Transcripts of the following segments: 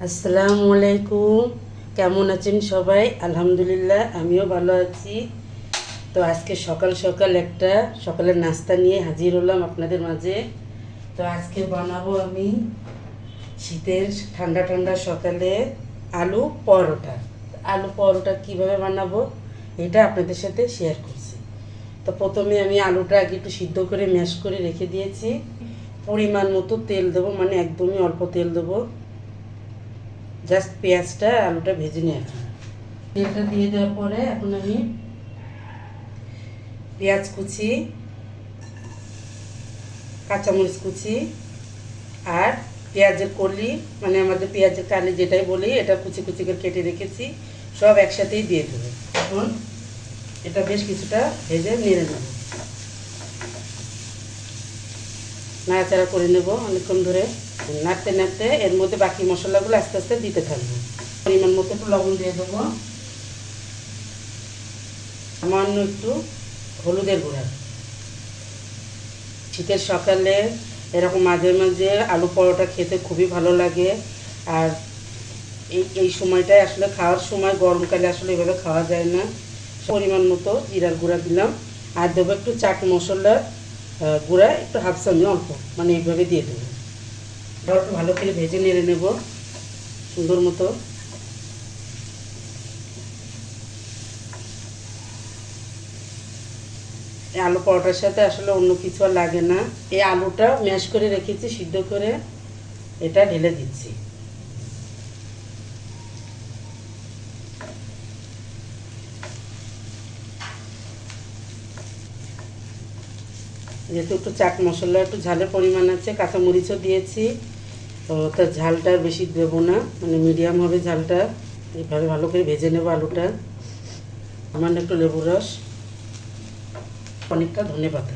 আসসালামু আলাইকুম। কেমন আছেন সবাই? আলহামদুলিল্লাহ, আমিও ভালো আছি। তো আজকে সকাল সকাল একটা সকালের নাস্তা নিয়ে হাজির হলাম আপনাদের মাঝে। তো আজকে বানাবো আমি শীতের ঠান্ডা ঠান্ডা সকালে আলু পরোটা। আলু পরোটা কিভাবে বানাবো এটা আপনাদের সাথে শেয়ার করছি। তো প্রথমে আমি আলুটা আগে একটু সিদ্ধ করে ম্যাশ করে রেখে দিয়েছি। পরিমাণ মতো তেল দেবো, মানে একদমই অল্প তেল দেবো। জাস্ট পেঁয়াজটা আলুটা ভেজে নিয়ে আসি। তেলটা দিয়ে দেওয়ার পরে এখন আমি পেঁয়াজ কুচি, কাঁচামরিচ কুচি আর পেঁয়াজের কলি, মানে আমাদের পেঁয়াজের কালি যেটাই বলি, এটা কুচি কুচি করে কেটে রেখেছি, সব একসাথেই দিয়ে দেবো। এখন এটা বেশ কিছুটা ভেজে নেড়ে নেব, নাড়াচাড়া করে নেব অনেকক্ষণ ধরে। নাড়তে নাড়তে এর মধ্যে বাকি মশলাগুলো আস্তে আস্তে দিতে থাকবো। পরিমাণ মতো একটু লবণ দিয়ে দেবো, সামান্য একটু হলুদের গুঁড়া। শীতের সকালে এরকম মাঝে মাঝে আলু পরোটা খেতে খুবই ভালো লাগে। আর এই সময়টায় আসলে খাওয়ার সময়, গরমকালে আসলে এভাবে খাওয়া যায় না। পরিমাণ মতো জিরার গুঁড়া দিলাম, আর দেবো একটু চাট মশলার গুঁড়া, একটু হাফ চামচ অল্প, মানে এইভাবে দিয়ে দেবো। একটু ভালো করে ভেজে নেড়ে নেব সুন্দর মতো। এই আলু পরোটার সাথে আসলে অন্য কিছু আর লাগে না। এই আলুটা ম্যাশ করে রেখেছি সিদ্ধ করে, এটা ঢেলে দিচ্ছি। যেহেতু একটু চাট মশলা, একটু ঝালের পরিমাণ আছে, কাঁচামরিচও দিয়েছি, তো তার ঝালটা বেশি দেবো না, মানে মিডিয়াম হবে ঝালটা। এইভাবে ভালো করে ভেজে নেব আলুটা। সামান্য একটু লেবুর রস, অনেকটা ধনেপাতা।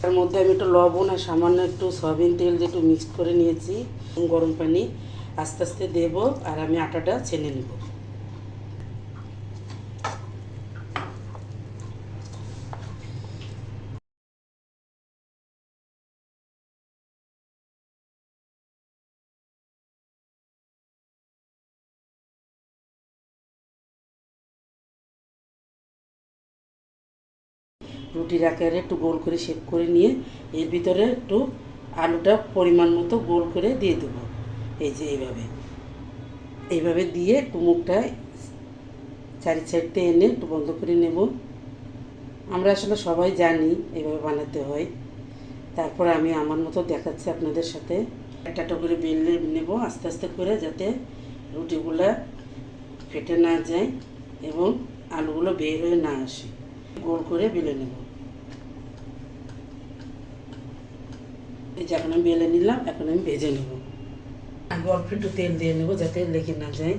তার মধ্যে আমি একটু লবণ আর সামান্য একটু সয়াবিন তেল যেটু মিক্সড করে নিয়েছি, গরম পানি আস্তে আস্তে দেবো, আর আমি আটাটা ছেনে নেব। রুটির আকারে একটু গোল করে শেপ করে নিয়ে এর ভিতরে একটু আলুটা পরিমাণ মতো গোল করে দিয়ে দেবো। এই যে এইভাবে এইভাবে দিয়ে একটু মুখটা চারি সাইডতে এনে একটু বন্ধ করে নেব। আমরা আসলে সবাই জানি এইভাবে বানাতে হয়। তারপর আমি আমার মতো দেখাচ্ছি আপনাদের সাথে। একটা একটা করে বেলে নেব আস্তে আস্তে করে, যাতে রুটিগুলা ফেটে না যায় এবং আলুগুলো বের হয়ে না আসে। গোল করে বেলে নেব। এই যে এখন আমি বেলে নিলাম, এখন আমি ভেজে নেব। আগে অল্প একটু তেল দিয়ে নেব যাতে লেগে না যায়।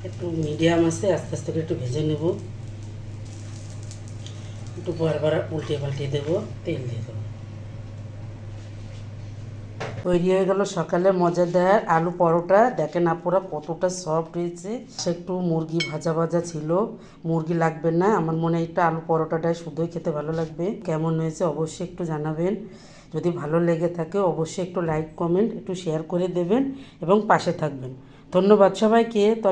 একটু মিডিয়াম আছে, আস্তে আস্তে করে একটু ভেজে নেব। একটু বারবার উল্টে পাল্টে দেবো, তেল দিয়ে দেবো। তৈরি হয়ে গেল সকালে মজাদার আলু পরোটা। দেখেন আপুরা কতটা সফট হয়েছে। সে একটু মুরগি ভাজা ভাজা ছিল, মুরগি লাগবে না, আমার মনে হয় একটা আলু পরোটাটাই শুধুই খেতে ভালো লাগবে। কেমন হয়েছে অবশ্যই একটু জানাবেন। যদি ভালো লেগে থাকে অবশ্যই একটু লাইক কমেন্ট একটু শেয়ার করে দেবেন এবং পাশে থাকবেন। ধন্যবাদ সবাইকে। তো